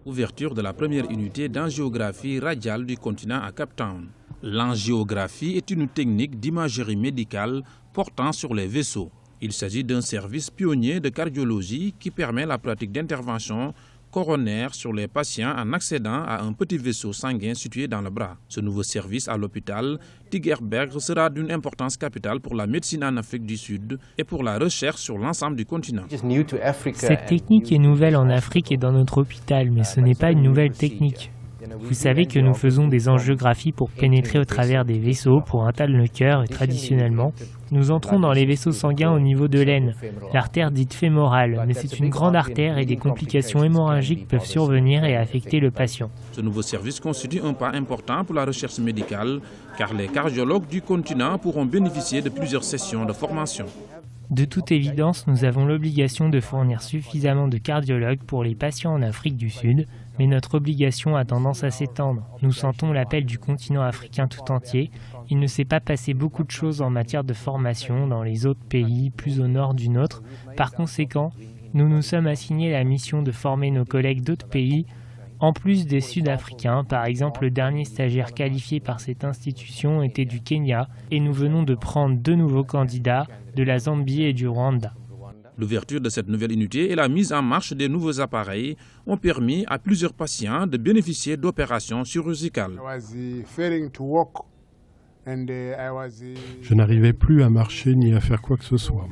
Ouverture de la première unité d'angiographie radiale du continent à Cape Town. L'angiographie est une technique d'imagerie médicale portant sur les vaisseaux. Il s'agit d'un service pionnier de cardiologie qui permet la pratique d'interventions coronaires sur les patients en accédant à un petit vaisseau sanguin situé dans le bras. Ce nouveau service à l'hôpital Tygerberg sera d'une importance capitale pour la médecine en Afrique du Sud et pour la recherche sur l'ensemble du continent. Cette technique est nouvelle en Afrique et dans notre hôpital, mais ce n'est pas une nouvelle technique. Vous savez que nous faisons des angiographies pour pénétrer au travers des vaisseaux pour entendre le cœur et traditionnellement, nous entrons dans les vaisseaux sanguins au niveau de l'aine, l'artère dite fémorale, mais c'est une grande artère et des complications hémorragiques peuvent survenir et affecter le patient. Ce nouveau service constitue un pas important pour la recherche médicale car les cardiologues du continent pourront bénéficier de plusieurs sessions de formation. De toute évidence, nous avons l'obligation de fournir suffisamment de cardiologues pour les patients en Afrique du Sud, mais notre obligation a tendance à s'étendre. Nous sentons l'appel du continent africain tout entier. Il ne s'est pas passé beaucoup de choses en matière de formation dans les autres pays, plus au nord du nôtre. Par conséquent, nous nous sommes assignés la mission de former nos collègues d'autres pays, en plus des Sud-Africains. Par exemple, le dernier stagiaire qualifié par cette institution était du Kenya et nous venons de prendre 2 nouveaux candidats de la Zambie et du Rwanda. L'ouverture de cette nouvelle unité et la mise en marche des nouveaux appareils ont permis à plusieurs patients de bénéficier d'opérations chirurgicales. Je n'arrivais plus à marcher ni à faire quoi que ce soit.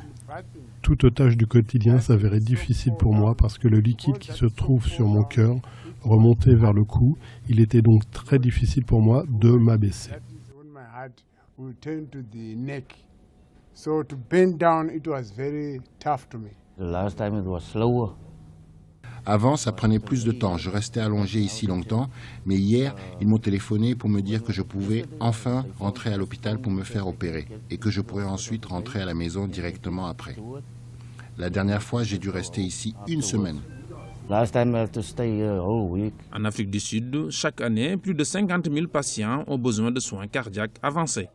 Toute tâche du quotidien s'avérait difficile pour moi parce que le liquide qui se trouve sur mon cœur remontait vers le cou. Il était donc très difficile pour moi de m'abaisser. Avant, ça prenait plus de temps. Je restais allongé ici longtemps, mais hier, ils m'ont téléphoné pour me dire que je pouvais enfin rentrer à l'hôpital pour me faire opérer et que je pourrais ensuite rentrer à la maison directement après. La dernière fois, j'ai dû rester ici 1 semaine. En Afrique du Sud, chaque année, plus de 50 000 patients ont besoin de soins cardiaques avancés.